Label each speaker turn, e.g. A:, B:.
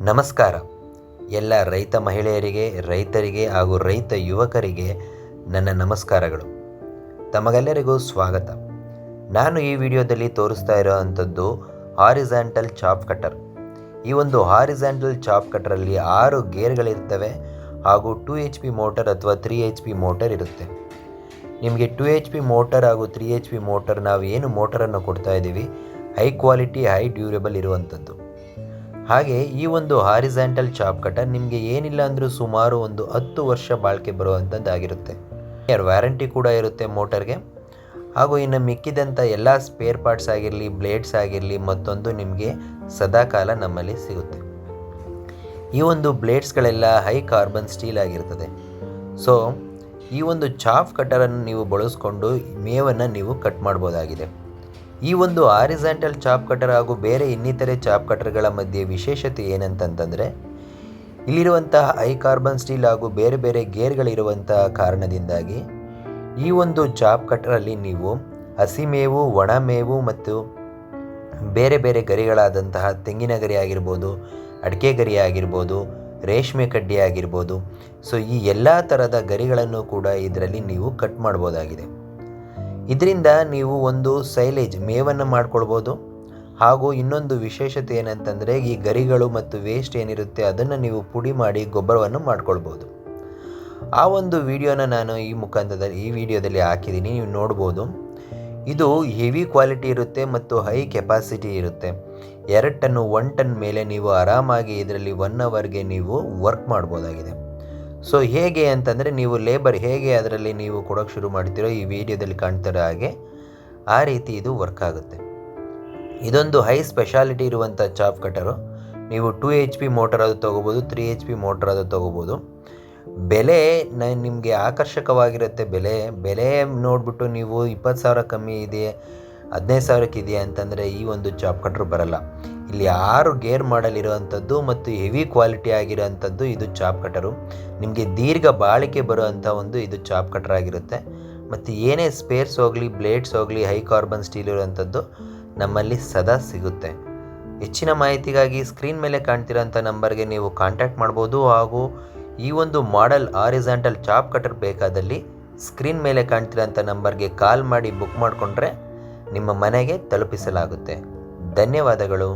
A: ನಮಸ್ಕಾರ. ಎಲ್ಲ ರೈತ ಮಹಿಳೆಯರಿಗೆ, ರೈತರಿಗೆ ಹಾಗೂ ರೈತ ಯುವಕರಿಗೆ ನನ್ನ ನಮಸ್ಕಾರಗಳು. ತಮಗೆಲ್ಲರಿಗೂ ಸ್ವಾಗತ. ನಾನು ಈ ವಿಡಿಯೋದಲ್ಲಿ ತೋರಿಸ್ತಾ ಇರೋವಂಥದ್ದು ಹಾರಿಜಾಂಟಲ್ ಚಾಪ್ ಕಟರ್. ಈ ಒಂದು ಹಾರಿಜಾಂಟಲ್ ಚಾಪ್ ಕಟರಲ್ಲಿ 6 ಗೇರ್ಗಳಿರ್ತವೆ ಹಾಗೂ 2 HP ಮೋಟರ್ ಅಥವಾ 3 HP ಮೋಟರ್ ಇರುತ್ತೆ. ನಿಮಗೆ 2 HP ಮೋಟರ್ ಹಾಗೂ 3 HP ಮೋಟರ್ ನಾವು ಏನು ಮೋಟರನ್ನು ಕೊಡ್ತಾ ಇದ್ದೀವಿ, ಹೈ ಕ್ವಾಲಿಟಿ, ಹೈ ಡ್ಯೂರೇಬಲ್ ಇರುವಂಥದ್ದು. ಹಾಗೆ ಈ ಒಂದು ಹಾರಿಜಾಂಟಲ್ ಚಾಪ್ ಕಟರ್ ನಿಮಗೆ ಏನಿಲ್ಲ ಅಂದರೂ ಸುಮಾರು ಒಂದು 10 ವರ್ಷ ಬಾಳಿಕೆ ಬರುವಂಥದ್ದಾಗಿರುತ್ತೆ. ವ್ಯಾರಂಟಿ ಕೂಡ ಇರುತ್ತೆ ಮೋಟರ್ಗೆ. ಹಾಗೂ ಇನ್ನು ಮಿಕ್ಕಿದಂಥ ಎಲ್ಲ ಸ್ಪೇರ್ ಪಾರ್ಟ್ಸ್ ಆಗಿರಲಿ, ಬ್ಲೇಡ್ಸ್ ಆಗಿರಲಿ, ಮತ್ತೊಂದು ನಿಮಗೆ ಸದಾಕಾಲ ನಮ್ಮಲ್ಲಿ ಸಿಗುತ್ತೆ. ಈ ಒಂದು ಬ್ಲೇಡ್ಸ್ಗಳೆಲ್ಲ ಹೈ ಕಾರ್ಬನ್ ಸ್ಟೀಲ್ ಆಗಿರ್ತದೆ. ಸೊ ಈ ಒಂದು ಚಾಪ್ ಕಟರನ್ನು ನೀವು ಬಳಸ್ಕೊಂಡು ಮೇವನ್ನು ನೀವು ಕಟ್ ಮಾಡ್ಬೋದಾಗಿದೆ. ಈ ಒಂದು ಹಾರಿಜಾಂಟಲ್ ಚಾಪ್ ಕಟರ್ ಹಾಗೂ ಬೇರೆ ಇನ್ನಿತರೆ ಚಾಪ್ ಕಟರ್ಗಳ ಮಧ್ಯೆ ವಿಶೇಷತೆ ಏನಂತಂದರೆ, ಇಲ್ಲಿರುವಂತಹ ಹೈ ಕಾರ್ಬನ್ ಸ್ಟೀಲ್ ಹಾಗೂ ಬೇರೆ ಬೇರೆ ಗೇರ್ಗಳಿರುವಂತಹ ಕಾರಣದಿಂದಾಗಿ ಈ ಒಂದು ಚಾಪ್ ಕಟರಲ್ಲಿ ನೀವು ಹಸಿಮೇವು, ಒಣಮೇವು ಮತ್ತು ಬೇರೆ ಬೇರೆ ಗರಿಗಳಾದಂತಹ ತೆಂಗಿನ ಗರಿ ಆಗಿರ್ಬೋದು, ಅಡಿಕೆ ಗರಿ ಆಗಿರ್ಬೋದು, ರೇಷ್ಮೆ ಕಡ್ಡಿ ಆಗಿರ್ಬೋದು, ಸೊ ಈ ಎಲ್ಲ ಥರದ ಗರಿಗಳನ್ನು ಕೂಡ ಇದರಲ್ಲಿ ನೀವು ಕಟ್ ಮಾಡ್ಬೋದಾಗಿದೆ. ಇದರಿಂದ ನೀವು ಒಂದು ಸೈಲೇಜ್ ಮೇವನ್ನು ಮಾಡ್ಕೊಳ್ಬೋದು. ಹಾಗೂ ಇನ್ನೊಂದು ವಿಶೇಷತೆ ಏನಂತಂದರೆ, ಈ ಗರಿಗಳು ಮತ್ತು ವೇಸ್ಟ್ ಏನಿರುತ್ತೆ ಅದನ್ನು ನೀವು ಪುಡಿ ಮಾಡಿ ಗೊಬ್ಬರವನ್ನು ಮಾಡ್ಕೊಳ್ಬೋದು. ಆ ಒಂದು ವಿಡಿಯೋನ ನಾನು ಈ ವಿಡಿಯೋದಲ್ಲಿ ಹಾಕಿದ್ದೀನಿ, ನೀವು ನೋಡ್ಬೋದು. ಇದು ಹೆವಿ ಕ್ವಾಲಿಟಿ ಇರುತ್ತೆ ಮತ್ತು ಹೈ ಕೆಪಾಸಿಟಿ ಇರುತ್ತೆ. 2 ಟನ್ 1 ಟನ್ ಮೇಲೆ ನೀವು ಆರಾಮಾಗಿ ಇದರಲ್ಲಿ 1 ಅವರ್ಗೆ ನೀವು ವರ್ಕ್ ಮಾಡ್ಬೋದಾಗಿದೆ. ಸೊ ಹೇಗೆ ಅಂತಂದರೆ, ನೀವು ಲೇಬರ್ ಹೇಗೆ ಅದರಲ್ಲಿ ನೀವು ಕೊಡೋಕ್ಕೆ ಶುರು ಮಾಡ್ತೀರೋ ಈ ವಿಡಿಯೋದಲ್ಲಿ ಕಾಣ್ತಿರೋ ಹಾಗೆ ಆ ರೀತಿ ಇದು ವರ್ಕ್ ಆಗುತ್ತೆ. ಇದೊಂದು ಹೈ ಸ್ಪೆಷಾಲಿಟಿ ಇರುವಂಥ ಚಾಪ್ ಕಟರು. ನೀವು 2 HP ಮೋಟರ್ ಅದು ತೊಗೋಬೋದು, 3 HP ಮೋಟರ್ ಅದು ತೊಗೋಬೋದು. ಬೆಲೆ ನಿಮಗೆ ಆಕರ್ಷಕವಾಗಿರುತ್ತೆ. ಬೆಲೆ ನೋಡಿಬಿಟ್ಟು ನೀವು 20,000 ಕಮ್ಮಿ ಇದೆ, 15,000ಕ್ಕೆ ಇದೆಯಾ ಅಂತಂದರೆ ಈ ಒಂದು ಚಾಪ್ ಕಟ್ರು ಬರಲ್ಲ. ಇಲ್ಲಿ 6 ಗೇರ್ ಮಾಡಲ್ ಇರುವಂಥದ್ದು ಮತ್ತು ಹೆವಿ ಕ್ವಾಲಿಟಿ ಆಗಿರೋವಂಥದ್ದು ಇದು ಚಾಪ್ ಕಟರು. ನಿಮಗೆ ದೀರ್ಘ ಬಾಳಿಕೆ ಬರುವಂಥ ಇದು ಚಾಪ್ ಕಟರ್ ಆಗಿರುತ್ತೆ. ಮತ್ತು ಏನೇ ಸ್ಪೇರ್ಸ್ ಹೋಗಲಿ, ಬ್ಲೇಡ್ಸ್ ಹೋಗಲಿ, ಹೈ ಕಾರ್ಬನ್ ಸ್ಟೀಲ್ ಇರುವಂಥದ್ದು ನಮ್ಮಲ್ಲಿ ಸದಾ ಸಿಗುತ್ತೆ. ಹೆಚ್ಚಿನ ಮಾಹಿತಿಗಾಗಿ ಸ್ಕ್ರೀನ್ ಮೇಲೆ ಕಾಣ್ತಿರೋಂಥ ನಂಬರ್ಗೆ ನೀವು ಕಾಂಟ್ಯಾಕ್ಟ್ ಮಾಡ್ಬೋದು. ಹಾಗೂ ಈ ಒಂದು ಮಾಡೆಲ್ ಹಾರಿಜಾಂಟಲ್ ಚಾಪ್ ಕಟರ್ ಬೇಕಾದಲ್ಲಿ ಸ್ಕ್ರೀನ್ ಮೇಲೆ ಕಾಣ್ತಿರೋಂಥ ನಂಬರ್ಗೆ ಕಾಲ್ ಮಾಡಿ ಬುಕ್ ಮಾಡಿಕೊಂಡ್ರೆ ನಿಮ್ಮ ಮನೆಗೆ ತಲುಪಿಸಲಾಗುತ್ತೆ. ಧನ್ಯವಾದಗಳು.